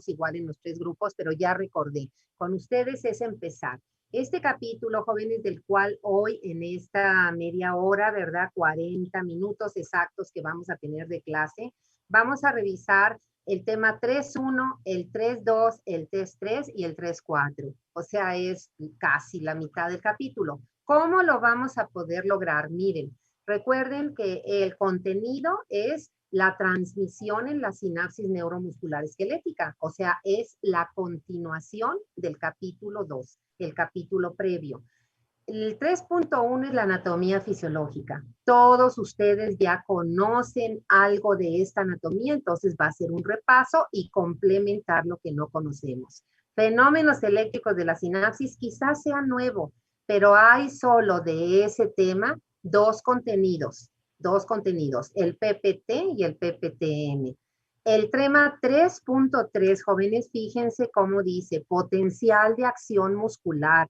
igual en los 3 grupos, pero ya recordé. Con ustedes es empezar. Este capítulo, jóvenes, del cual hoy en esta media hora, ¿verdad? 40 minutos exactos que vamos a tener de clase, vamos a revisar el tema 3.1, el 3.2, el 3.3 y el 3.4. O sea, es casi la mitad del capítulo. ¿Cómo lo vamos a poder lograr? Miren, recuerden que el contenido es la transmisión en la sinapsis neuromuscular esquelética, o sea, es la continuación del capítulo 2, el capítulo previo. El 3.1 es la anatomía fisiológica. Todos ustedes ya conocen algo de esta anatomía, entonces va a ser un repaso y complementar lo que no conocemos. Fenómenos eléctricos de la sinapsis quizás sea nuevo, pero hay solo de ese tema dos contenidos, el PPT y el PPTN. El tema 3.3, jóvenes, fíjense cómo dice, potencial de acción muscular,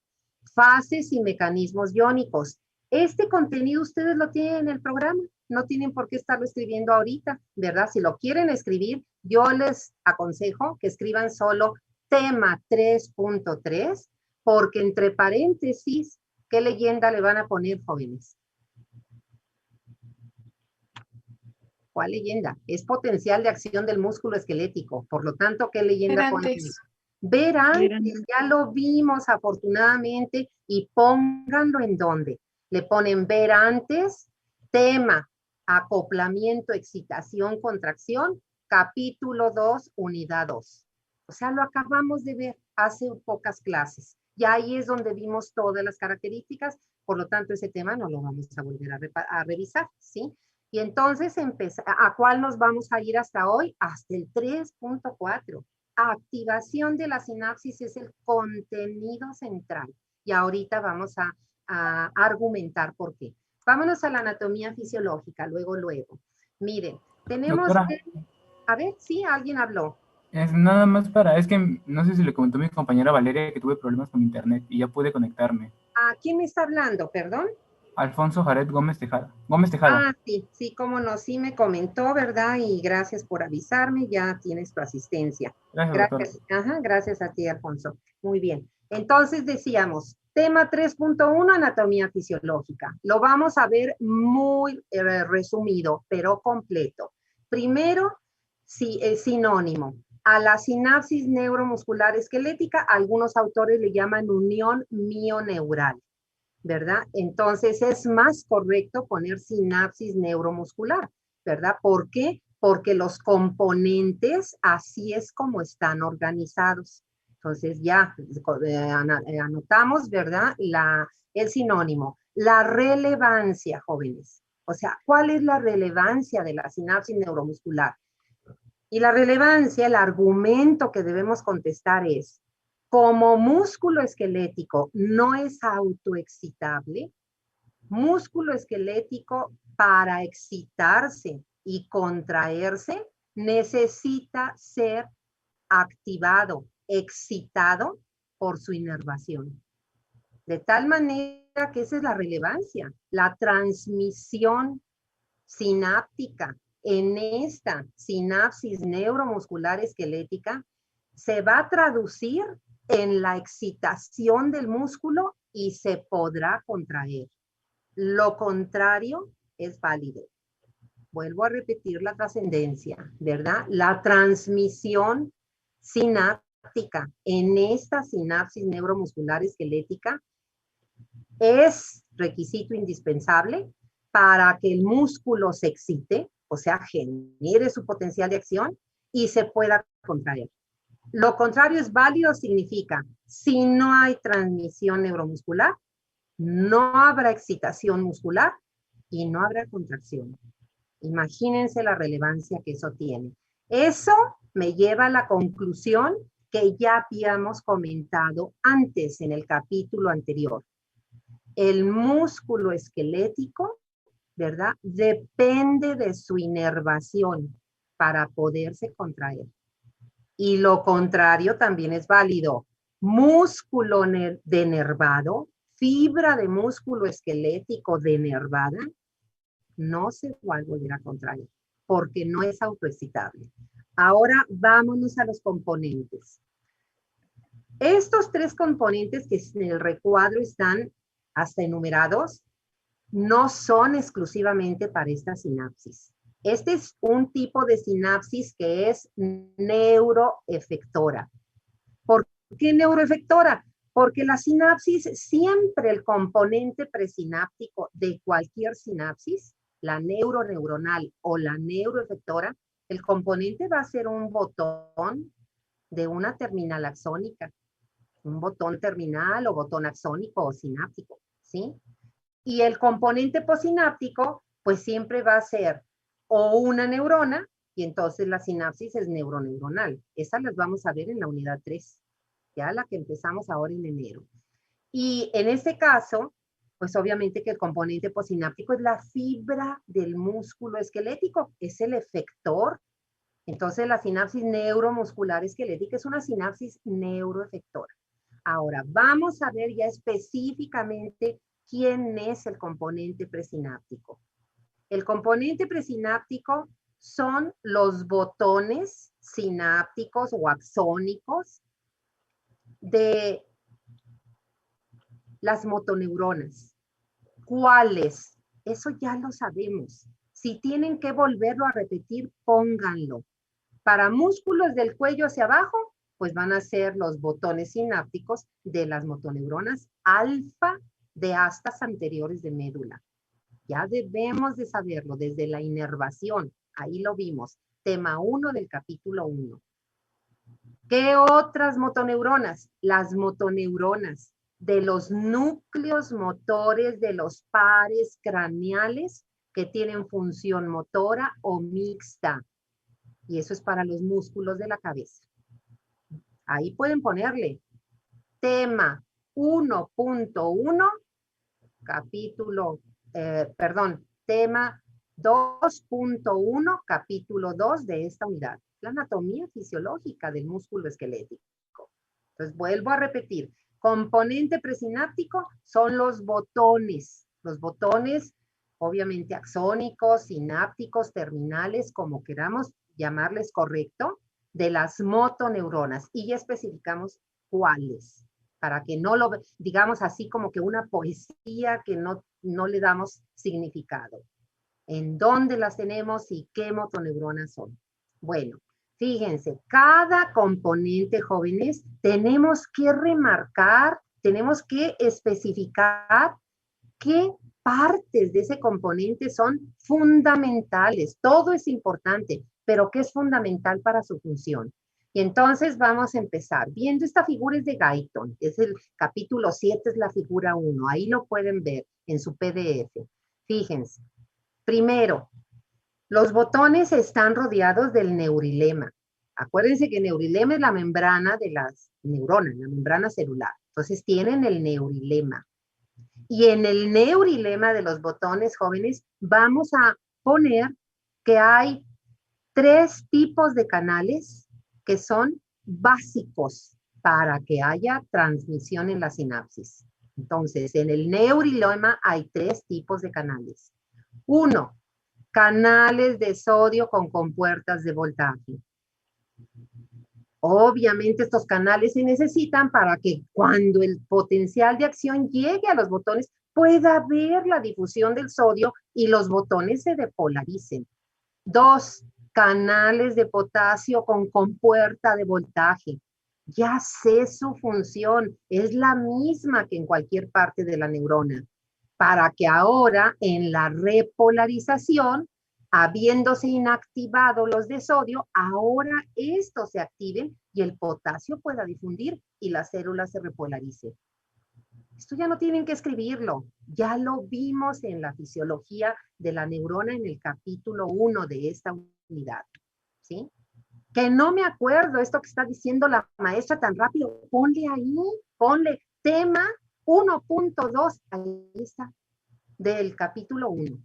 fases y mecanismos iónicos. Este contenido ustedes lo tienen en el programa, no tienen por qué estarlo escribiendo ahorita, ¿verdad? Si lo quieren escribir, yo les aconsejo que escriban solo tema 3.3, porque entre paréntesis, ¿qué leyenda le van a poner, jóvenes? ¿Cuál leyenda? Es potencial de acción del músculo esquelético. Por lo tanto, ¿qué leyenda ponen? Ver antes, ya lo vimos afortunadamente, y pónganlo en dónde. Le ponen ver antes, tema, acoplamiento, excitación, contracción, capítulo 2, unidad 2. O sea, lo acabamos de ver hace pocas clases. Y ahí es donde vimos todas las características, por lo tanto, ese tema no lo vamos a volver a revisar, ¿sí? Y entonces, ¿a cuál nos vamos a ir hasta hoy? Hasta el 3.4. Activación de la sinapsis es el contenido central. Y ahorita vamos a argumentar por qué. Vámonos a la anatomía fisiológica, luego. Miren, tenemos... Doctora, a ver, sí, alguien habló. es nada más es que no sé si le comentó mi compañera Valeria que tuve problemas con internet y ya pude conectarme. ¿A quién me está hablando, perdón? Alfonso Jared Gómez Tejada. Ah, sí, cómo no, sí me comentó, ¿verdad? Y gracias por avisarme, ya tienes tu asistencia. Gracias, doctora. Gracias a ti, Alfonso. Muy bien. Entonces decíamos, tema 3.1, anatomía fisiológica. Lo vamos a ver muy resumido, pero completo. Primero, sinónimo. A la sinapsis neuromuscular esquelética, algunos autores le llaman unión mioneural, ¿verdad? Entonces es más correcto poner sinapsis neuromuscular, ¿verdad? ¿Por qué? Porque los componentes así es como están organizados. Entonces ya anotamos, ¿verdad? El sinónimo. La relevancia, jóvenes. O sea, ¿cuál es la relevancia de la sinapsis neuromuscular? Y la relevancia, el argumento que debemos contestar es, como músculo esquelético no es autoexcitable, músculo esquelético para excitarse y contraerse necesita ser activado, excitado por su inervación. De tal manera que esa es la relevancia, la transmisión sináptica en esta sinapsis neuromuscular esquelética se va a traducir en la excitación del músculo y se podrá contraer. Lo contrario es válido. Vuelvo a repetir la trascendencia, ¿verdad? La transmisión sináptica en esta sinapsis neuromuscular esquelética es requisito indispensable para que el músculo se excite, o sea, genere su potencial de acción y se pueda contraer. Lo contrario es válido, significa, si no hay transmisión neuromuscular, no habrá excitación muscular y no habrá contracción. Imagínense la relevancia que eso tiene. Eso me lleva a la conclusión que ya habíamos comentado antes en el capítulo anterior. El músculo esquelético, ¿verdad? Depende de su inervación para poderse contraer. Y lo contrario también es válido. Músculo denervado, fibra de músculo esquelético denervada, no se va a volver a contraer porque no es autoexcitable. Ahora vámonos a los componentes. Estos tres componentes que en el recuadro están hasta enumerados, no son exclusivamente para esta sinapsis. Este es un tipo de sinapsis que es neuroefectora. ¿Por qué neuroefectora? Porque la sinapsis, siempre el componente presináptico de cualquier sinapsis, la neuroneuronal o la neuroefectora, el componente va a ser un botón de una terminal axónica, un botón terminal o botón axónico o sináptico, ¿sí? Y el componente posináptico, pues siempre va a ser o una neurona, y entonces la sinapsis es neuroneuronal. Esas las vamos a ver en la unidad 3, ya la que empezamos ahora en enero. Y en este caso, pues obviamente que el componente posináptico es la fibra del músculo esquelético, es el efector. Entonces la sinapsis neuromuscular esquelética es una sinapsis neuroefectora. Ahora, vamos a ver ya específicamente quién es el componente presináptico. El componente presináptico son los botones sinápticos o axónicos de las motoneuronas. ¿Cuáles? Eso ya lo sabemos. Si tienen que volverlo a repetir, pónganlo. Para músculos del cuello hacia abajo, pues van a ser los botones sinápticos de las motoneuronas alfa de astas anteriores de médula. Ya debemos de saberlo desde la inervación. Ahí lo vimos. Tema 1 del capítulo 1. ¿Qué otras motoneuronas? Las motoneuronas de los núcleos motores de los pares craneales que tienen función motora o mixta. Y eso es para los músculos de la cabeza. Ahí pueden ponerle tema 1.1, capítulo, tema 2.1, capítulo 2 de esta unidad. La anatomía fisiológica del músculo esquelético. Entonces, vuelvo a repetir. Componente presináptico son los botones. Los botones, obviamente, axónicos, sinápticos, terminales, como queramos llamarles correcto, de las motoneuronas. Y ya especificamos cuáles, para que no lo digamos así como que una poesía que no le damos significado. ¿En dónde las tenemos y qué motoneuronas son? Bueno, fíjense, cada componente, jóvenes, tenemos que remarcar, tenemos que especificar qué partes de ese componente son fundamentales. Todo es importante, pero ¿qué es fundamental para su función? Y entonces vamos a empezar. Viendo esta figura es de Guyton, es el capítulo 7, es la figura 1. Ahí lo pueden ver en su PDF. Fíjense. Primero, los botones están rodeados del neurilema. Acuérdense que el neurilema es la membrana de las neuronas, la membrana celular. Entonces tienen el neurilema. Y en el neurilema de los botones, jóvenes, vamos a poner que hay 3 tipos de canales que son básicos para que haya transmisión en la sinapsis. Entonces, en el neurilema hay 3 tipos de canales. 1, canales de sodio con compuertas de voltaje. Obviamente estos canales se necesitan para que cuando el potencial de acción llegue a los botones pueda haber la difusión del sodio y los botones se depolaricen. 2, canales de potasio con compuerta de voltaje. Ya sé su función, es la misma que en cualquier parte de la neurona, para que ahora en la repolarización, habiéndose inactivado los de sodio, ahora estos se activen y el potasio pueda difundir y la célula se repolarice. Esto ya no tienen que escribirlo, ya lo vimos en la fisiología de la neurona en el capítulo 1 de esta unidad, ¿sí? Que no me acuerdo esto que está diciendo la maestra tan rápido, ponle ahí, ponle tema 1.2, ahí está, del capítulo 1.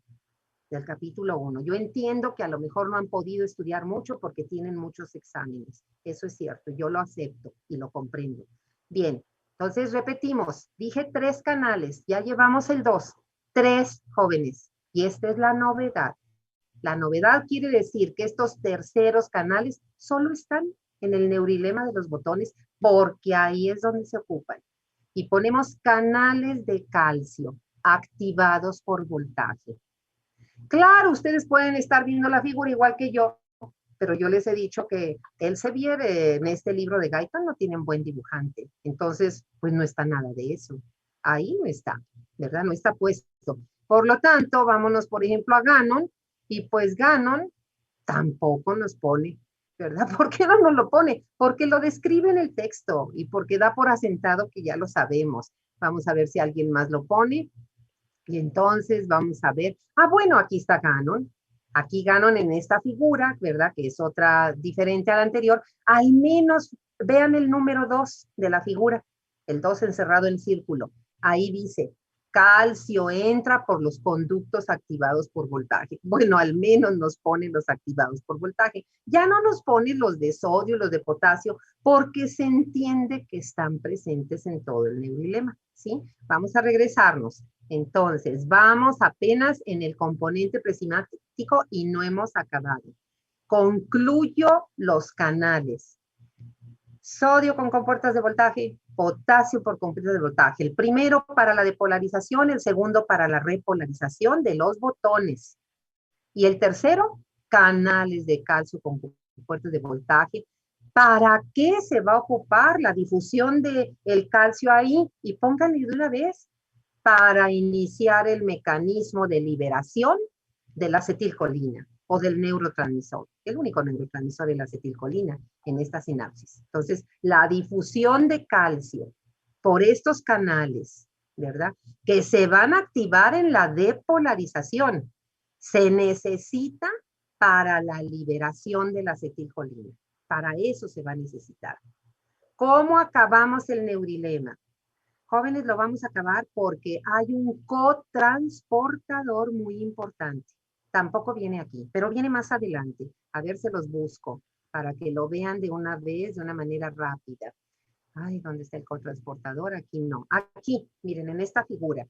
Del capítulo 1. Yo entiendo que a lo mejor no han podido estudiar mucho porque tienen muchos exámenes. Eso es cierto, yo lo acepto y lo comprendo. Bien, entonces repetimos. Dije 3 canales, ya llevamos el 2. 3, jóvenes. Y esta es la novedad. La novedad quiere decir que estos terceros canales solo están en el neurilema de los botones porque ahí es donde se ocupan. Y ponemos canales de calcio activados por voltaje. Claro, ustedes pueden estar viendo la figura igual que yo, pero yo les he dicho que Elsevier en este libro de Gaitan no tiene un buen dibujante. Entonces, pues no está nada de eso. Ahí no está, ¿verdad? No está puesto. Por lo tanto, vámonos, por ejemplo, a Gannon, y pues Gannon tampoco nos pone, ¿verdad? ¿Por qué no nos lo pone? Porque lo describe en el texto y porque da por asentado que ya lo sabemos. Vamos a ver si alguien más lo pone. Y entonces vamos a ver, bueno, aquí está Gannon. Aquí Gannon en esta figura, ¿verdad? Que es otra diferente a la anterior. Al menos vean el número 2 de la figura, el 2 encerrado en círculo. Ahí dice, calcio entra por los conductos activados por voltaje. Bueno, al menos nos pone los activados por voltaje. Ya no nos pone los de sodio, los de potasio, porque se entiende que están presentes en todo el neurilema, ¿sí? Vamos a regresarnos. Entonces, vamos apenas en el componente presináptico y no hemos acabado. Concluyo los canales. Sodio con compuertas de voltaje, potasio por compuertas de voltaje. El primero para la depolarización, el segundo para la repolarización de los botones. Y el tercero, canales de calcio con compuertas de voltaje. ¿Para qué se va a ocupar la difusión del calcio ahí? Y pónganle de una vez, para iniciar el mecanismo de liberación de la acetilcolina o del neurotransmisor. El único neurotransmisor es la acetilcolina en esta sinapsis. Entonces, la difusión de calcio por estos canales, ¿verdad? Que se van a activar en la depolarización, se necesita para la liberación de la acetilcolina. Para eso se va a necesitar. ¿Cómo acabamos el neurilema? Jóvenes, lo vamos a acabar porque hay un cotransportador muy importante. Tampoco viene aquí, pero viene más adelante. A ver, se los busco para que lo vean de una vez, de una manera rápida. Ay, ¿dónde está el cotransportador? Aquí no. Aquí, miren, en esta figura.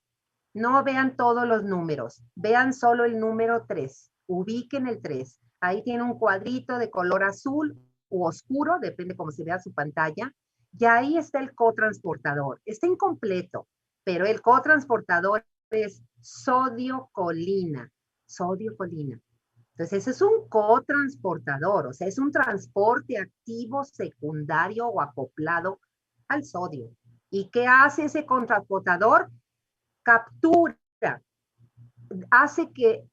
No vean todos los números. Vean solo el número 3. Ubiquen el 3. Ahí tiene un cuadrito de color azul u oscuro, depende cómo se vea su pantalla. Y ahí está el cotransportador. Está incompleto, pero el cotransportador es sodio-colina. Sodio-colina. Entonces, ese es un cotransportador, o sea, es un transporte activo secundario o acoplado al sodio. ¿Y qué hace ese cotransportador? Captura, hace que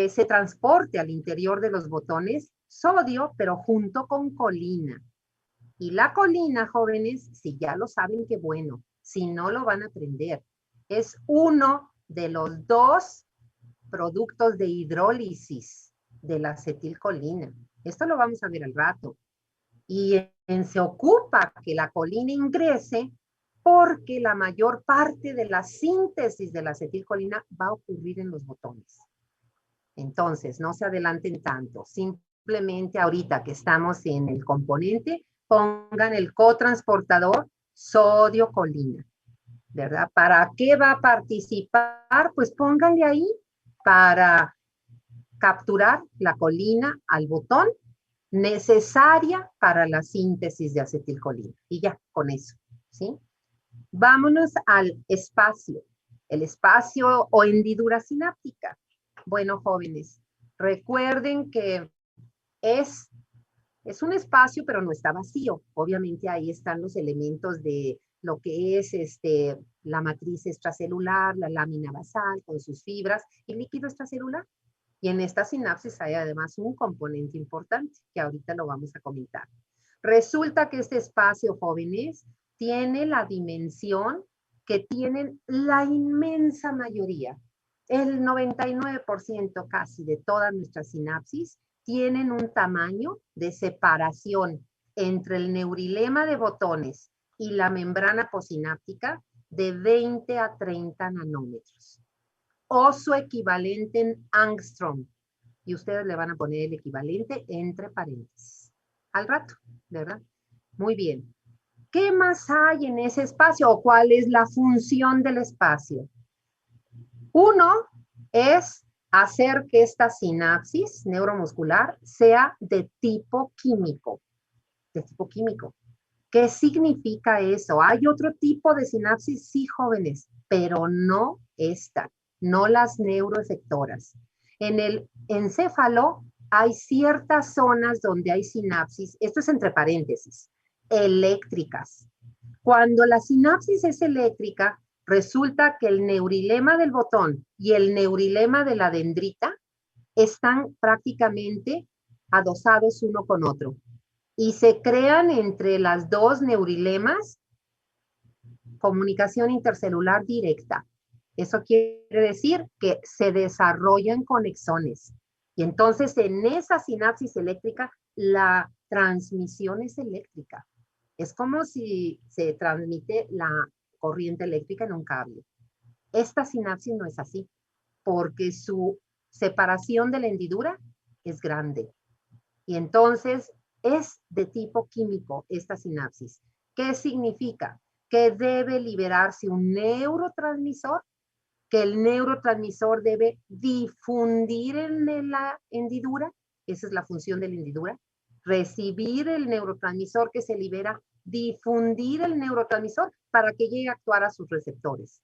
se transporte al interior de los botones sodio, pero junto con colina. Y la colina, jóvenes, si ya lo saben, qué bueno. Si no, lo van a aprender. Es uno de los 2 productos de hidrólisis de la acetilcolina. Esto lo vamos a ver al rato. Y se ocupa que la colina ingrese porque la mayor parte de la síntesis de la acetilcolina va a ocurrir en los botones. Entonces, no se adelanten tanto. Simplemente ahorita que estamos en el componente, pongan el cotransportador sodio-colina, ¿verdad? ¿Para qué va a participar? Pues pónganle ahí para capturar la colina al botón necesaria para la síntesis de acetilcolina. Y ya, con eso, ¿sí? Vámonos al espacio, el espacio o hendidura sináptica. Bueno, jóvenes, recuerden que es un espacio, pero no está vacío. Obviamente ahí están los elementos de lo que es la matriz extracelular, la lámina basal con sus fibras y líquido extracelular. Y en esta sinapsis hay además un componente importante que ahorita lo vamos a comentar. Resulta que este espacio, jóvenes, tiene la dimensión que tienen la inmensa mayoría. El 99% casi de todas nuestras sinapsis tienen un tamaño de separación entre el neurilema de botones y la membrana posináptica de 20 a 30 nanómetros. O su equivalente en angstrom. Y ustedes le van a poner el equivalente entre paréntesis. Al rato, ¿verdad? Muy bien. ¿Qué más hay en ese espacio o cuál es la función del espacio? Uno es hacer que esta sinapsis neuromuscular sea de tipo químico. de tipo químico. ¿Qué significa eso? ¿Hay otro tipo de sinapsis? Sí, jóvenes, pero no esta, no las neuroefectoras. En el encéfalo hay ciertas zonas donde hay sinapsis, esto es entre paréntesis, eléctricas. Cuando la sinapsis es eléctrica, resulta que el neurilema del botón y el neurilema de la dendrita están prácticamente adosados uno con otro y se crean entre las dos neurilemas comunicación intercelular directa. Eso quiere decir que se desarrollan conexiones. Y entonces en esa sinapsis eléctrica, la transmisión es eléctrica. Es como si se transmite la corriente eléctrica en un cable. Esta sinapsis no es así, porque su separación de la hendidura es grande. Y entonces es de tipo químico esta sinapsis. ¿Qué significa? Que debe liberarse un neurotransmisor, que el neurotransmisor debe difundir en la hendidura, esa es la función de la hendidura, recibir el neurotransmisor que se libera, difundir el neurotransmisor para que llegue a actuar a sus receptores.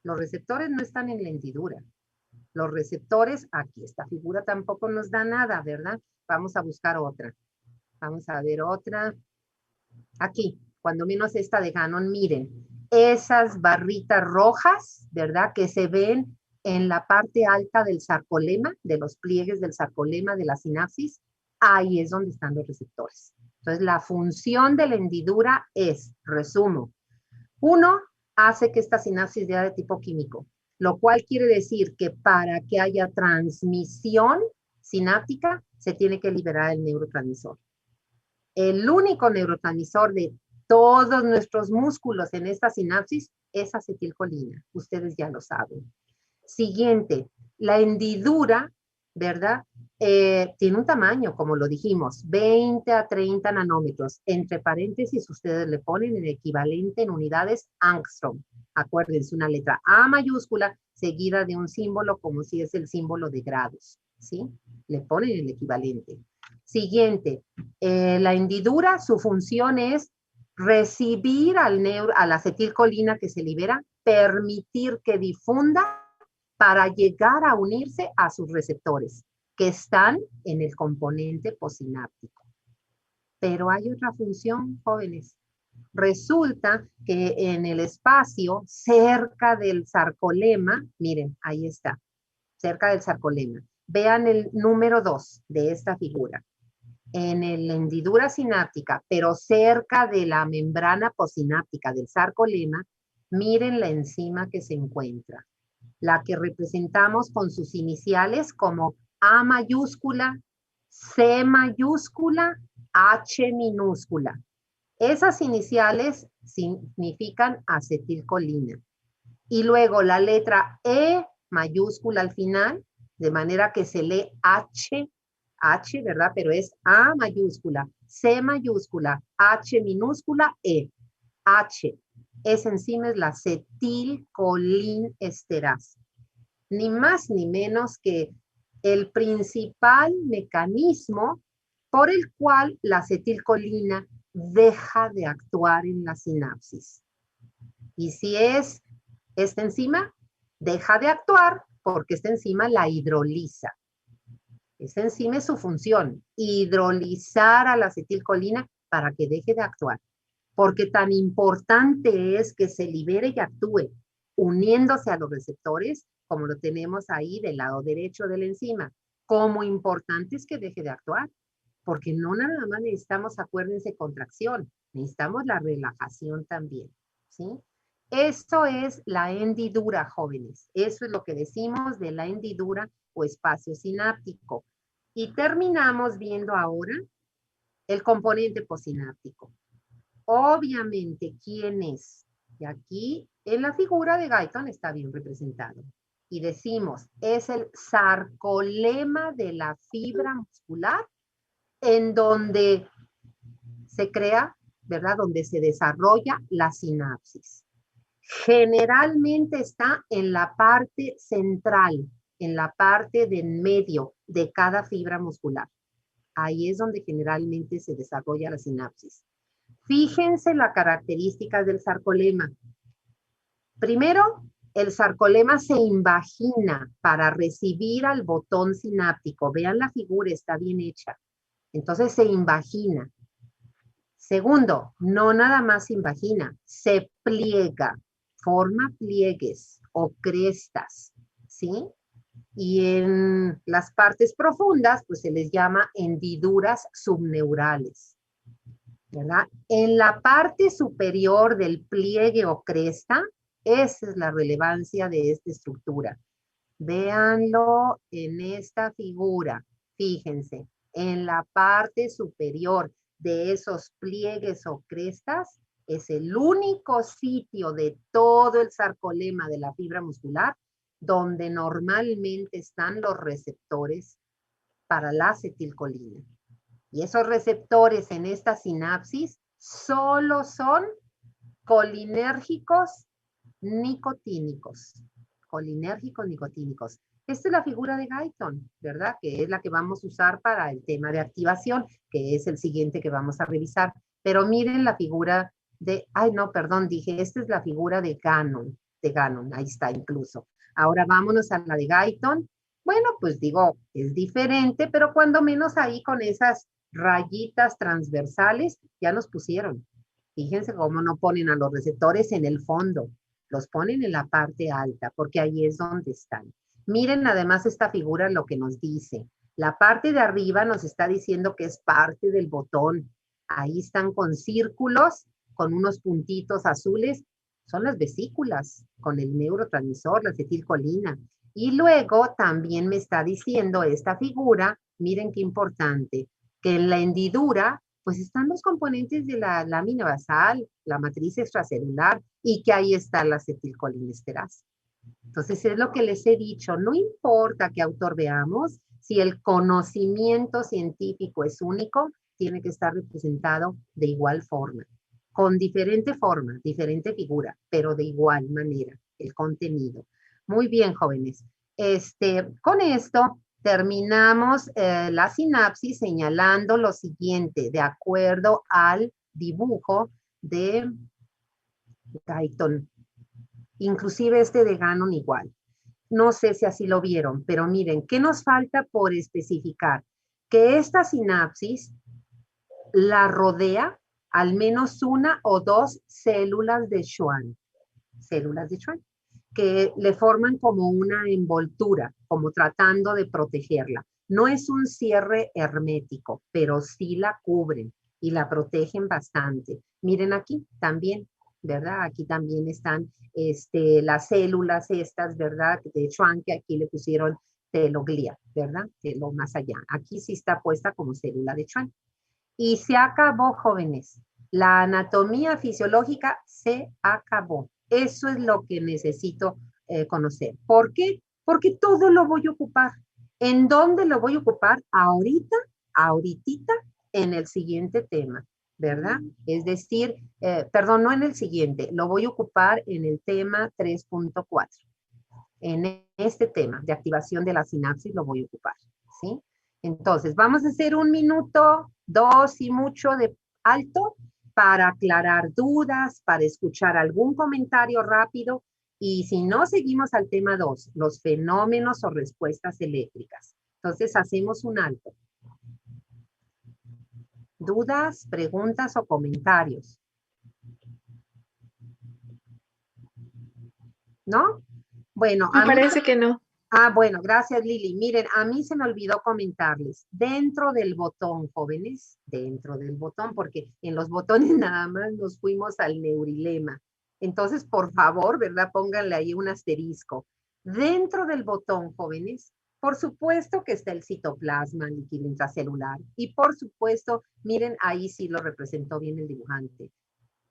Los receptores no están en la hendidura. Los receptores, aquí esta figura tampoco nos da nada, ¿verdad? Vamos a buscar otra. Vamos a ver otra. Aquí, cuando menos esta de Gannon, miren, esas barritas rojas, ¿verdad? Que se ven en la parte alta del sarcolema, de los pliegues del sarcolema de la sinapsis, ahí es donde están los receptores. Entonces, la función de la hendidura es, resumo, uno, hace que esta sinapsis sea de tipo químico, lo cual quiere decir que para que haya transmisión sináptica, se tiene que liberar el neurotransmisor. El único neurotransmisor de todos nuestros músculos en esta sinapsis es acetilcolina. Ustedes ya lo saben. Siguiente, la hendidura, ¿verdad? Tiene un tamaño, como lo dijimos, 20 a 30 nanómetros. Entre paréntesis, ustedes le ponen el equivalente en unidades Angstrom. Acuérdense, una letra A mayúscula seguida de un símbolo como si es el símbolo de grados, ¿sí? Le ponen el equivalente. Siguiente, la hendidura, su función es recibir a la acetilcolina que se libera, permitir que difunda para llegar a unirse a sus receptores, que están en el componente posináptico. Pero hay otra función, jóvenes. Resulta que en el espacio cerca del sarcolema, miren, ahí está, cerca del sarcolema. Vean el número 2 de esta figura. En la hendidura sináptica, pero cerca de la membrana posináptica del sarcolema, miren la enzima que se encuentra, la que representamos con sus iniciales como A mayúscula, C mayúscula, H minúscula. Esas iniciales significan acetilcolina. Y luego la letra E mayúscula al final, de manera que se lee H, ¿verdad? Pero es A mayúscula, C mayúscula, H minúscula, E. H. Esa enzima es la acetilcolinesterasa. Ni más ni menos que el principal mecanismo por el cual la acetilcolina deja de actuar en la sinapsis. Y si es esta enzima, deja de actuar porque esta enzima la hidroliza. Esta enzima es su función, hidrolizar a la acetilcolina para que deje de actuar. Porque tan importante es que se libere y actúe uniéndose a los receptores, como lo tenemos ahí del lado derecho de la enzima, como importante es que deje de actuar, porque no nada más necesitamos, acuérdense, contracción, necesitamos la relajación también, ¿sí? Esto es la hendidura, jóvenes, eso es lo que decimos de la hendidura o espacio sináptico. Y terminamos viendo ahora el componente posináptico. Obviamente, ¿quién es? Y aquí en la figura de Guyton está bien representado. Y decimos, es el sarcolema de la fibra muscular en donde se crea, ¿verdad? Donde se desarrolla la sinapsis. Generalmente está en la parte central, en la parte de en medio de cada fibra muscular. Ahí es donde generalmente se desarrolla la sinapsis. Fíjense las características del sarcolema. Primero, el sarcolema se invagina para recibir al botón sináptico. Vean la figura, está bien hecha. Entonces se invagina. Segundo, no nada más se invagina, se pliega, forma pliegues o crestas, ¿sí? Y en las partes profundas, pues se les llama hendiduras subneurales, ¿verdad? En la parte superior del pliegue o cresta, esa es la relevancia de esta estructura. Véanlo en esta figura, fíjense, en la parte superior de esos pliegues o crestas, es el único sitio de todo el sarcolema de la fibra muscular donde normalmente están los receptores para la acetilcolina. Y esos receptores en esta sinapsis solo son colinérgicos nicotínicos. Colinérgicos nicotínicos. Esta es la figura de Guyton, ¿verdad? Que es la que vamos a usar para el tema de activación, que es el siguiente que vamos a revisar. Pero miren la figura de, ay no, perdón, dije, esta es la figura de Gannon, ahí está incluso. Ahora vámonos a la de Guyton. Bueno, pues digo, es diferente, pero cuando menos ahí con esas rayitas transversales ya nos pusieron. Fíjense cómo no ponen a los receptores en el fondo, los ponen en la parte alta, porque ahí es donde están. Miren además esta figura lo que nos dice. La parte de arriba nos está diciendo que es parte del botón. Ahí están con círculos, con unos puntitos azules. Son las vesículas con el neurotransmisor, la acetilcolina. Y luego también me está diciendo esta figura, miren qué importante, que en la hendidura pues están los componentes de la lámina basal, la matriz extracelular, y que ahí está la acetilcolinesterasa. Entonces es lo que les he dicho, no importa qué autor veamos, si el conocimiento científico es único, tiene que estar representado de igual forma, con diferente forma, diferente figura, pero de igual manera, el contenido. Muy bien, jóvenes. Con esto terminamos la sinapsis señalando lo siguiente, de acuerdo al dibujo de Guyton. Inclusive de Gannon igual. No sé si así lo vieron, pero miren, ¿qué nos falta por especificar? Que esta sinapsis la rodea al menos una o dos células de Schwann. Células de Schwann que le forman como una envoltura, como tratando de protegerla. No es un cierre hermético, pero sí la cubren y la protegen bastante. Miren aquí también, ¿verdad? Aquí también están las células estas, ¿verdad? De Schwann, que aquí le pusieron teloglia, ¿verdad? Lo más allá. Aquí sí está puesta como célula de Schwann. Y se acabó, jóvenes. La anatomía fisiológica se acabó. Eso es lo que necesito conocer. ¿Por qué? Porque todo lo voy a ocupar. ¿En dónde lo voy a ocupar? Ahorita, en el siguiente tema, ¿verdad? Es decir, perdón, no en el siguiente, lo voy a ocupar en el tema 3.4. En este tema de activación de la sinapsis lo voy a ocupar, ¿sí? Entonces, vamos a hacer 1 minuto, 2 y mucho de alto para aclarar dudas, para escuchar algún comentario rápido y si no, seguimos al tema 2, los fenómenos o respuestas eléctricas. Entonces, hacemos un alto. ¿Dudas, preguntas o comentarios? ¿No? Bueno, Me parece que no. Bueno, gracias Lili. Miren, a mí se me olvidó comentarles, dentro del botón, jóvenes, dentro del botón, porque en los botones nada más nos fuimos al neurilema. Entonces, por favor, ¿verdad? Pónganle ahí un asterisco. Dentro del botón, jóvenes, por supuesto que está el citoplasma líquido intracelular. Y por supuesto, miren, ahí sí lo representó bien el dibujante.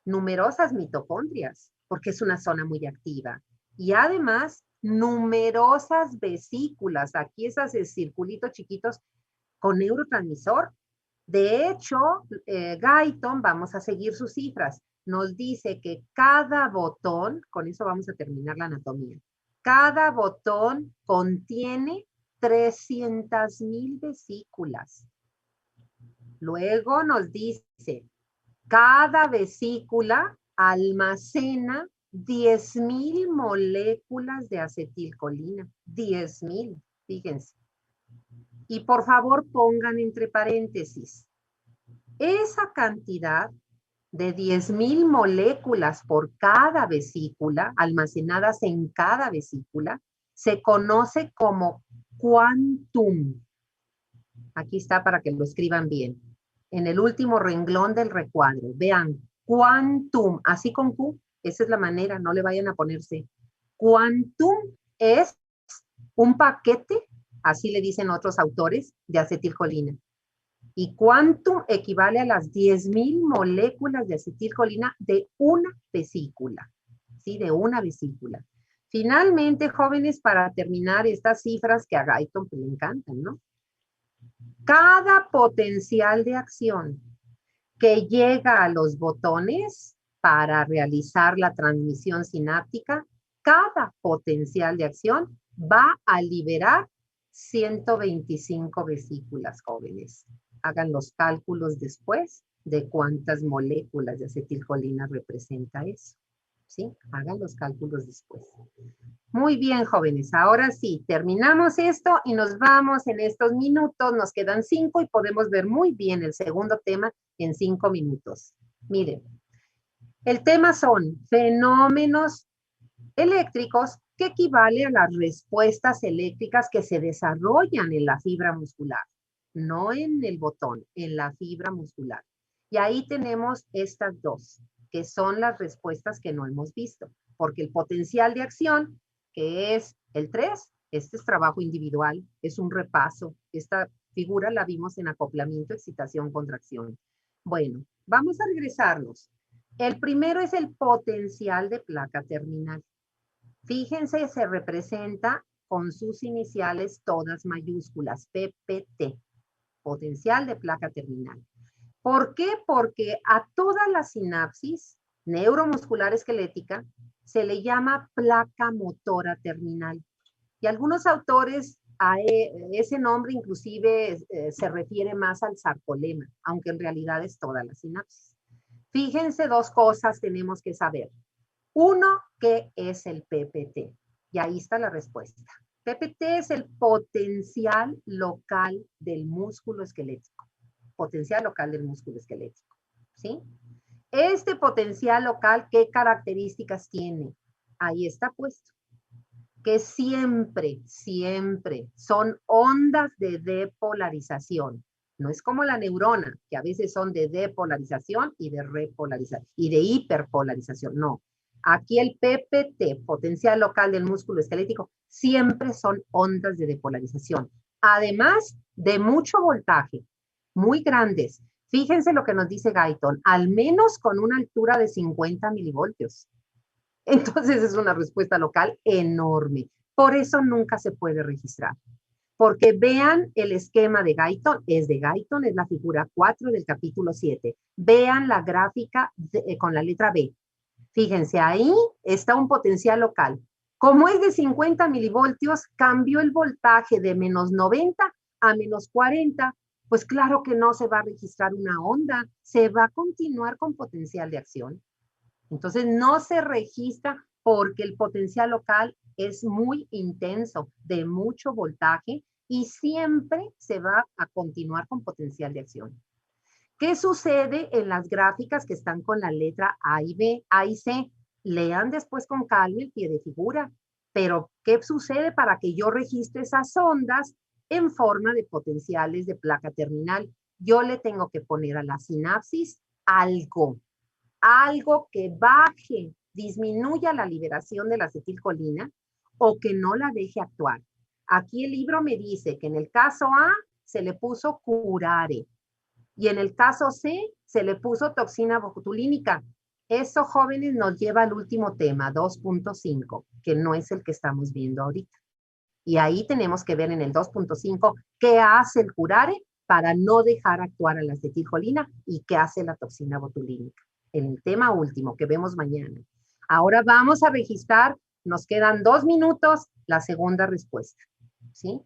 Numerosas mitocondrias, porque es una zona muy activa. Y además, numerosas vesículas, aquí esas circulitos chiquitos con neurotransmisor. De hecho, Guyton, vamos a seguir sus cifras, nos dice que cada botón, con eso vamos a terminar la anatomía, cada botón contiene 300,000 vesículas. Luego nos dice, cada vesícula almacena 10,000 moléculas de acetilcolina. 10,000, fíjense. Y por favor pongan entre paréntesis, esa cantidad de 10,000 moléculas por cada vesícula, almacenadas en cada vesícula, se conoce como quantum. Aquí está para que lo escriban bien. En el último renglón del recuadro, vean, quantum, así con Q, esa es la manera, no le vayan a ponerse. Quantum es un paquete, así le dicen otros autores, de acetilcolina. Y quantum equivale a las 10,000 moléculas de acetilcolina de una vesícula, ¿sí? De una vesícula. Finalmente, jóvenes, para terminar estas cifras que a Guyton le encantan, ¿no? Cada potencial de acción que llega a los botones para realizar la transmisión sináptica, cada potencial de acción va a liberar 125 vesículas, jóvenes. Hagan los cálculos después de cuántas moléculas de acetilcolina representa eso. ¿Sí? Hagan los cálculos después. Muy bien, jóvenes. Ahora sí, terminamos esto y nos vamos en estos minutos. Nos quedan 5 y podemos ver muy bien el segundo tema en 5 minutos. Miren, el tema son fenómenos eléctricos que equivale a las respuestas eléctricas que se desarrollan en la fibra muscular, no en el botón, en la fibra muscular. Y ahí tenemos estas dos, que son las respuestas que no hemos visto, porque el potencial de acción, que es el 3, este es trabajo individual, es un repaso. Esta figura la vimos en acoplamiento, excitación, contracción. Bueno, vamos a regresarnos. El primero es el potencial de placa terminal. Fíjense, se representa con sus iniciales todas mayúsculas, PPT, potencial de placa terminal. ¿Por qué? Porque a todas las sinapsis neuromuscular esquelética se le llama placa motora terminal. Y algunos autores a ese nombre inclusive se refiere más al sarcolema, aunque en realidad es toda la sinapsis. Fíjense, dos cosas tenemos que saber. Uno, ¿qué es el PPT? Y ahí está la respuesta. PPT es el potencial local del músculo esquelético. Potencial local del músculo esquelético. ¿Sí? Este potencial local, ¿qué características tiene? Ahí está puesto. Que siempre, siempre son ondas de depolarización. No es como la neurona, que a veces son de depolarización y de repolarización y de hiperpolarización. No. Aquí el PPT, potencial local del músculo esquelético, siempre son ondas de depolarización. Además de mucho voltaje, muy grandes. Fíjense lo que nos dice Guyton, al menos con una altura de 50 milivoltios. Entonces es una respuesta local enorme. Por eso nunca se puede registrar. Porque vean el esquema de Guyton, es la figura 4 del capítulo 7. Vean la gráfica con la letra B. Fíjense, ahí está un potencial local. Como es de 50 milivoltios, cambió el voltaje de menos 90 a menos 40. Pues claro que no se va a registrar una onda, se va a continuar con potencial de acción. Entonces no se registra porque el potencial local es muy intenso, de mucho voltaje, y siempre se va a continuar con potencial de acción. ¿Qué sucede en las gráficas que están con la letra A y B, A y C? Lean después con calma el pie de figura. Pero, ¿qué sucede para que yo registre esas ondas en forma de potenciales de placa terminal? Yo le tengo que poner a la sinapsis algo que baje, disminuya la liberación de la acetilcolina o que no la deje actuar. Aquí el libro me dice que en el caso A se le puso curare y en el caso C se le puso toxina botulínica. Eso, jóvenes, nos lleva al último tema, 2.5, que no es el que estamos viendo ahorita. Y ahí tenemos que ver en el 2.5 qué hace el curare para no dejar actuar a la acetilcolina y qué hace la toxina botulínica. En el tema último que vemos mañana. Ahora vamos a registrar, nos quedan 2 minutos, la segunda respuesta. ¿Sí?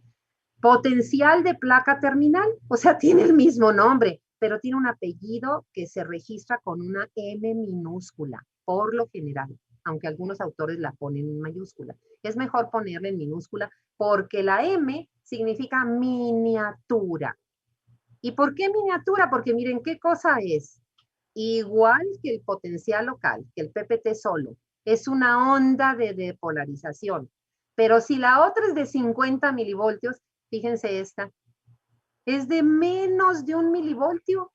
Potencial de placa terminal, o sea, tiene el mismo nombre. pero tiene un apellido que se registra con una M minúscula, por lo general, aunque algunos autores la ponen en mayúscula. Es mejor ponerla en minúscula porque la M significa miniatura. ¿Y por qué miniatura? Porque miren qué cosa es. Igual que el potencial local, que el PPT solo, es una onda de depolarización. Pero si la otra es de 50 milivoltios, fíjense esta, es de menos de 1 milivoltio.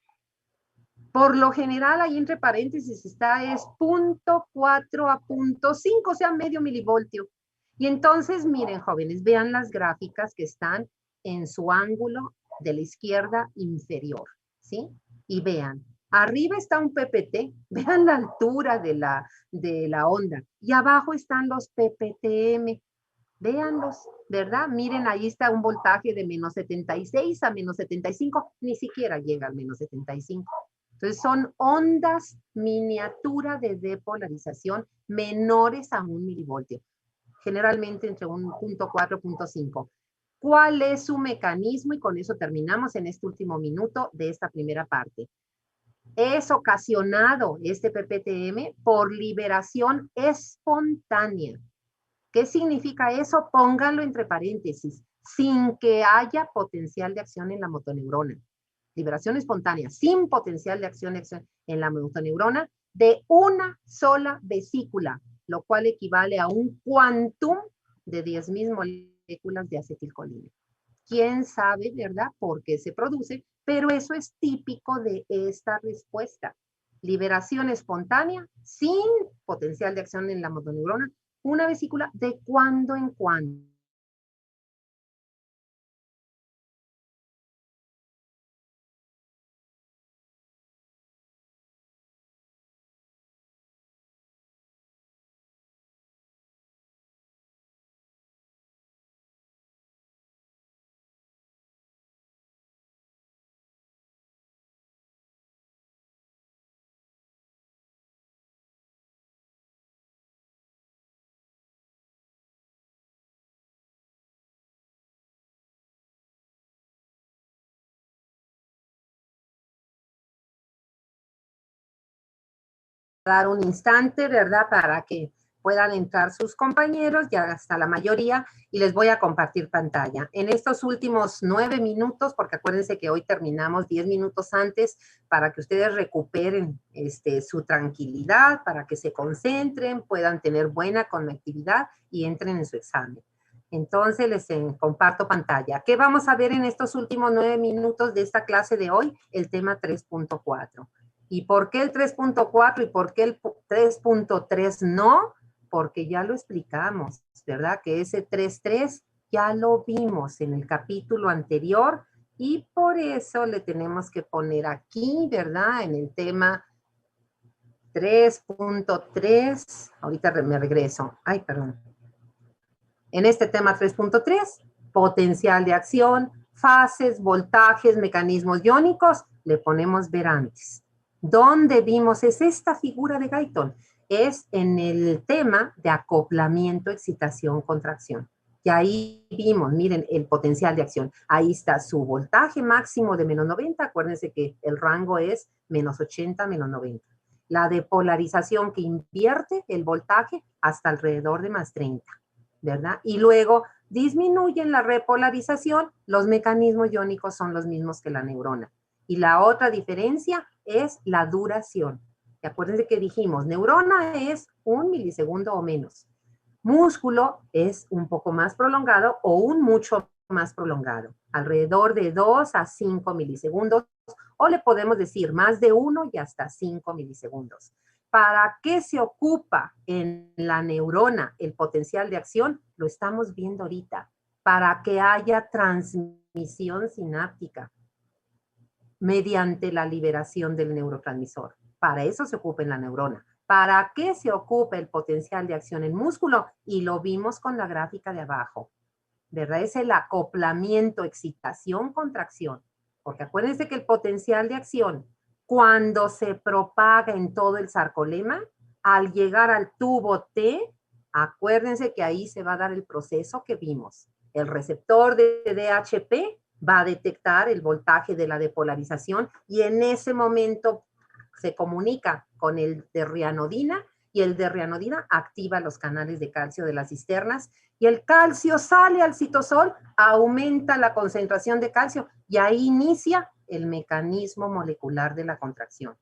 Por lo general, ahí entre paréntesis está es 0.4 a 0.5, o sea, medio milivoltio. Y entonces, miren, jóvenes, vean las gráficas que están en su ángulo de la izquierda inferior, ¿sí? Y vean, arriba está un PPT, vean la altura de la onda, y abajo están los PPTM, véanlos, ¿verdad? Miren, ahí está un voltaje de menos 76 a menos 75, ni siquiera llega al menos 75. Entonces son ondas miniatura de depolarización menores a 1 milivoltio, generalmente entre 1.4 y 0.5. ¿Cuál es su mecanismo? Y con eso terminamos en este último minuto de esta primera parte. Es ocasionado este PPTM por liberación espontánea. ¿Qué significa eso? Pónganlo entre paréntesis, sin que haya potencial de acción en la motoneurona. Liberación espontánea, sin potencial de acción en la motoneurona, de una sola vesícula, lo cual equivale a un quantum de 10,000 moléculas de acetilcolina. ¿Quién sabe, verdad, por qué se produce? Pero eso es típico de esta respuesta. Liberación espontánea, sin potencial de acción en la motoneurona, una vesícula de cuando en cuando. Dar un instante, ¿verdad? Para que puedan entrar sus compañeros, ya hasta la mayoría, y les voy a compartir pantalla. En estos últimos 9 minutos, porque acuérdense que hoy terminamos 10 minutos antes, para que ustedes recuperen su tranquilidad, para que se concentren, puedan tener buena conectividad y entren en su examen. Entonces les comparto pantalla. ¿Qué vamos a ver en estos últimos 9 minutos de esta clase de hoy? El tema 3.4. ¿Y por qué el 3.4 y por qué el 3.3 no? Porque ya lo explicamos, ¿verdad? Que ese 3.3 ya lo vimos en el capítulo anterior y por eso le tenemos que poner aquí, ¿verdad? En el tema 3.3, ahorita me regreso. Ay, perdón. En este tema 3.3, potencial de acción, fases, voltajes, mecanismos iónicos, le ponemos ver antes. ¿Dónde vimos? Es esta figura de Guyton. Es en el tema de acoplamiento, excitación, contracción. Y ahí vimos, miren, el potencial de acción. Ahí está su voltaje máximo de menos 90. Acuérdense que el rango es menos 80, menos 90. La depolarización que invierte el voltaje hasta alrededor de más 30, ¿verdad? Y luego disminuyen la repolarización, los mecanismos iónicos son los mismos que la neurona. Y la otra diferencia es la duración. Y acuérdense que dijimos, neurona es 1 milisegundo o menos. Músculo es un poco más prolongado o un mucho más prolongado, alrededor de 2 a 5 milisegundos, o le podemos decir más de 1 y hasta 5 milisegundos. ¿Para qué se ocupa en la neurona el potencial de acción? Lo estamos viendo ahorita. Para que haya transmisión sináptica mediante la liberación del neurotransmisor. Para eso se ocupa en la neurona. ¿Para qué se ocupa el potencial de acción en músculo? Y lo vimos con la gráfica de abajo, ¿verdad? Es el acoplamiento, excitación, contracción. Porque acuérdense que el potencial de acción, cuando se propaga en todo el sarcolema, al llegar al tubo T, acuérdense que ahí se va a dar el proceso que vimos. El receptor de DHP va a detectar el voltaje de la depolarización y en ese momento se comunica con el de rianodina y el de rianodina activa los canales de calcio de las cisternas y el calcio sale al citosol, aumenta la concentración de calcio y ahí inicia el mecanismo molecular de la contracción.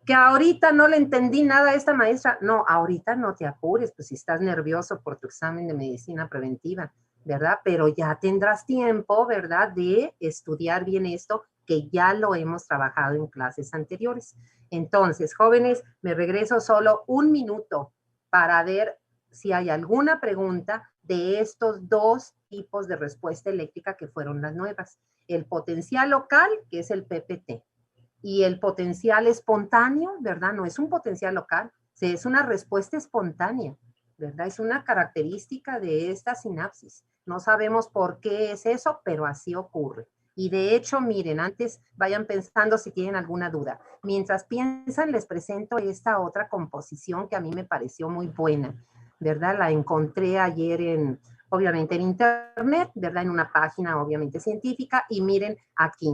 Que ahorita no le entendí nada a esta maestra. No, ahorita no te apures, pues si estás nervioso por tu examen de medicina preventiva, ¿verdad? Pero ya tendrás tiempo, ¿verdad? De estudiar bien esto, que ya lo hemos trabajado en clases anteriores. Entonces, jóvenes, me regreso solo un minuto para ver si hay alguna pregunta de estos dos tipos de respuesta eléctrica que fueron las nuevas. El potencial local, que es el PPT, y el potencial espontáneo, ¿verdad? No es un potencial local, es una respuesta espontánea, ¿verdad? Es una característica de esta sinapsis. No sabemos por qué es eso, pero así ocurre. Y de hecho, miren, antes vayan pensando si tienen alguna duda. Mientras piensan, les presento esta otra composición que a mí me pareció muy buena, ¿verdad? La encontré ayer obviamente en internet, ¿verdad? En una página obviamente científica. Y miren aquí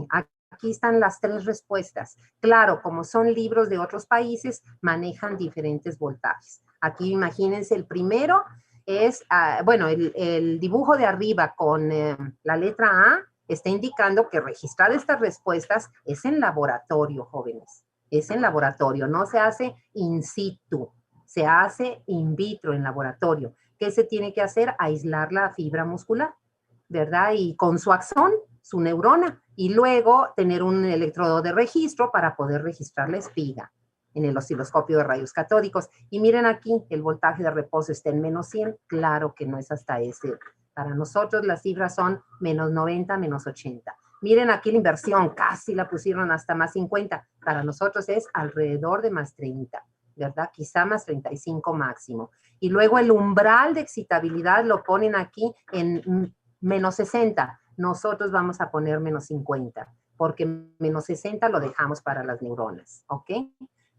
están las tres respuestas. Claro, como son libros de otros países, manejan diferentes voltajes. Aquí imagínense el primero es, bueno, el dibujo de arriba con la letra A está indicando que registrar estas respuestas es en laboratorio, jóvenes. Es en laboratorio, no se hace in situ, se hace in vitro en laboratorio. ¿Qué se tiene que hacer? Aislar la fibra muscular, ¿verdad? Y con su axón, su neurona, y luego tener un electrodo de registro para poder registrar la espiga en el osciloscopio de rayos catódicos. Y miren aquí, el voltaje de reposo está en menos 100, claro que no es hasta ese. Para nosotros las cifras son menos 90, menos 80. Miren aquí la inversión, casi la pusieron hasta más 50. Para nosotros es alrededor de más 30, ¿verdad? Quizá más 35 máximo. Y luego el umbral de excitabilidad lo ponen aquí en menos 60. Nosotros vamos a poner menos 50, porque menos 60 lo dejamos para las neuronas, ¿ok?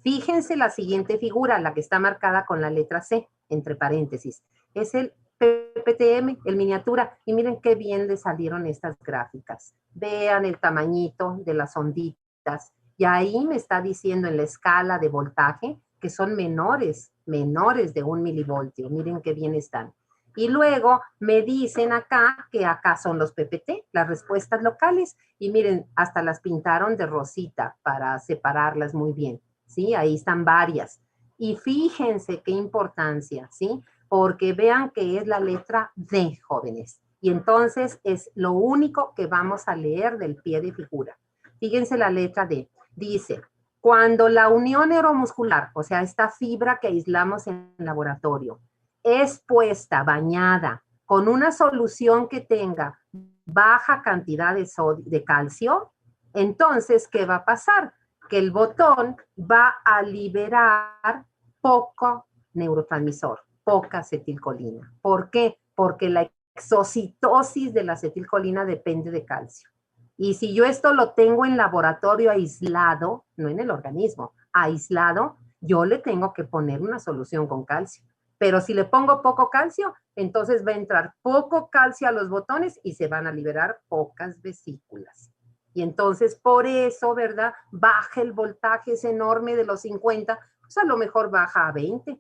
Fíjense la siguiente figura, la que está marcada con la letra C, entre paréntesis. Es el PPTM, el miniatura, y miren qué bien le salieron estas gráficas. Vean el tamañito de las onditas, y ahí me está diciendo en la escala de voltaje que son menores de 1 milivoltio. Miren qué bien están. Y luego me dicen acá que acá son los PPT, las respuestas locales. Y miren, hasta las pintaron de rosita para separarlas muy bien, ¿sí? Ahí están varias. Y fíjense qué importancia, ¿sí? Porque vean que es la letra D, jóvenes. Y entonces es lo único que vamos a leer del pie de figura. Fíjense la letra D. Dice, cuando la unión neuromuscular, o sea, esta fibra que aislamos en el laboratorio, es puesta, bañada, con una solución que tenga baja cantidad de calcio, entonces, ¿qué va a pasar? Que el botón va a liberar poco neurotransmisor, poca acetilcolina. ¿Por qué? Porque la exocitosis de la acetilcolina depende de calcio. Y si yo esto lo tengo en laboratorio aislado, no en el organismo, aislado, yo le tengo que poner una solución con calcio. Pero si le pongo poco calcio, entonces va a entrar poco calcio a los botones y se van a liberar pocas vesículas. Y entonces por eso, ¿verdad? Baja el voltaje, es enorme de los 50, pues a lo mejor baja a 20.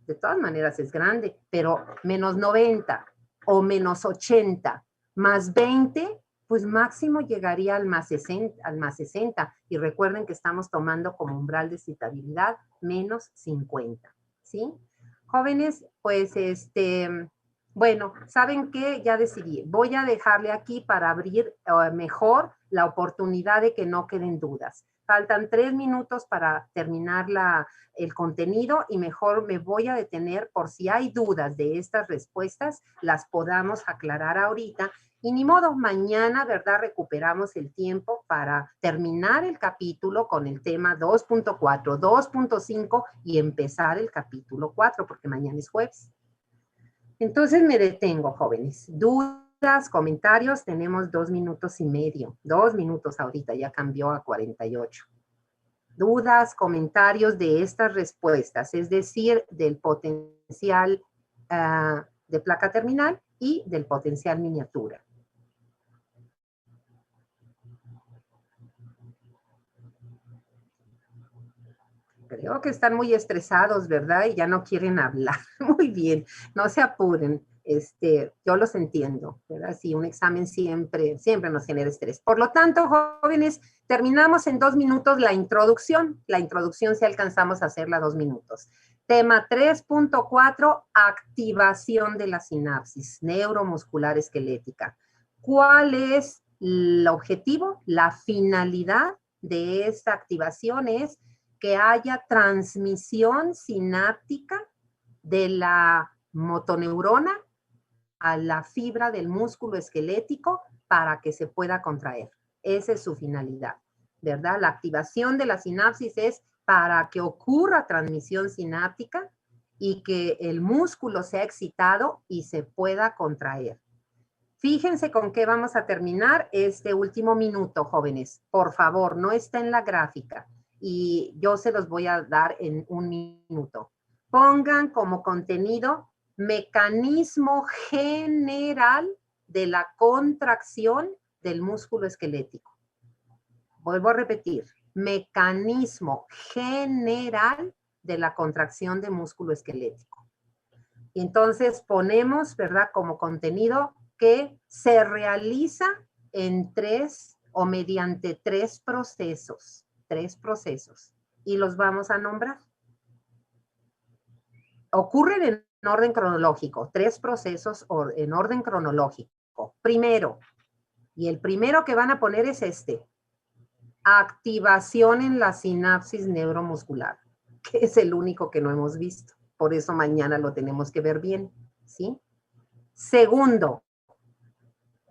De todas maneras es grande, pero menos 90 o menos 80 más 20, pues máximo llegaría al más 60. Y recuerden que estamos tomando como umbral de excitabilidad menos 50, ¿sí? Jóvenes, pues bueno, ¿saben qué? Ya decidí. Voy a dejarle aquí para abrir mejor la oportunidad de que no queden dudas. Faltan 3 minutos para terminar el contenido y mejor me voy a detener por si hay dudas de estas respuestas, las podamos aclarar ahorita. Y ni modo, mañana, ¿verdad? Recuperamos el tiempo para terminar el capítulo con el tema 2.4, 2.5 y empezar el capítulo 4, porque mañana es jueves. Entonces me detengo, jóvenes. Dudas, comentarios, tenemos 2 minutos y medio. 2 minutos ahorita, ya cambió a 48. Dudas, comentarios de estas respuestas, es decir, del potencial de placa terminal y del potencial miniatura. Creo que están muy estresados, ¿verdad? Y ya no quieren hablar. Muy bien, no se apuren. Yo los entiendo, ¿verdad? Sí, un examen siempre, siempre nos genera estrés. Por lo tanto, jóvenes, terminamos en 2 minutos la introducción. La introducción si alcanzamos a hacerla 2 minutos. Tema 3.4, activación de la sinapsis neuromuscular esquelética. ¿Cuál es el objetivo? La finalidad de esta activación es que haya transmisión sináptica de la motoneurona a la fibra del músculo esquelético para que se pueda contraer. Esa es su finalidad, ¿verdad? La activación de la sinapsis es para que ocurra transmisión sináptica y que el músculo sea excitado y se pueda contraer. Fíjense con qué vamos a terminar este último minuto, jóvenes. Por favor, no está en la gráfica y yo se los voy a dar en 1 minuto. Pongan como contenido mecanismo general de la contracción del músculo esquelético. Vuelvo a repetir, mecanismo general de la contracción del músculo esquelético. Y entonces ponemos, ¿verdad?, como contenido que se realiza en 3 o mediante 3 procesos, y los vamos a nombrar. Ocurren en orden cronológico, 3 procesos en orden cronológico. Primero, y el primero que van a poner es activación en la sinapsis neuromuscular, que es el único que no hemos visto. Por eso mañana lo tenemos que ver bien, ¿sí? Segundo,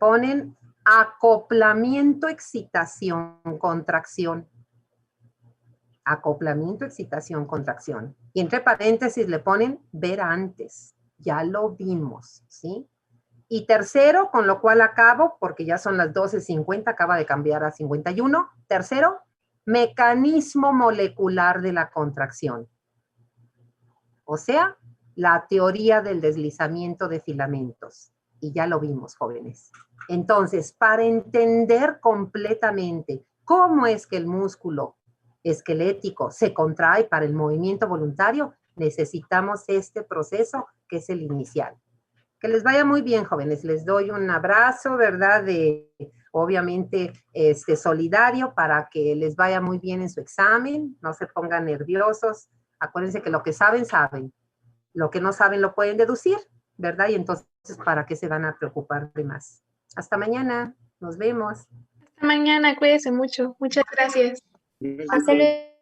ponen acoplamiento, excitación, contracción. Acoplamiento, excitación, contracción. Y entre paréntesis le ponen ver antes. Ya lo vimos, ¿sí? Y tercero, con lo cual acabo, porque ya son las 12:50, acaba de cambiar a 51. Tercero, mecanismo molecular de la contracción. O sea, la teoría del deslizamiento de filamentos. Y ya lo vimos, jóvenes. Entonces, para entender completamente cómo es que el músculo esquelético se contrae para el movimiento voluntario, necesitamos este proceso que es el inicial. Que les vaya muy bien, jóvenes. Les doy un abrazo, ¿verdad? Obviamente, solidario para que les vaya muy bien en su examen. No se pongan nerviosos. Acuérdense que lo que saben, saben. Lo que no saben lo pueden deducir, ¿verdad? Y entonces, ¿para qué se van a preocupar de más? Hasta mañana. Nos vemos. Hasta mañana, cuídese mucho. Muchas gracias. Hasta luego.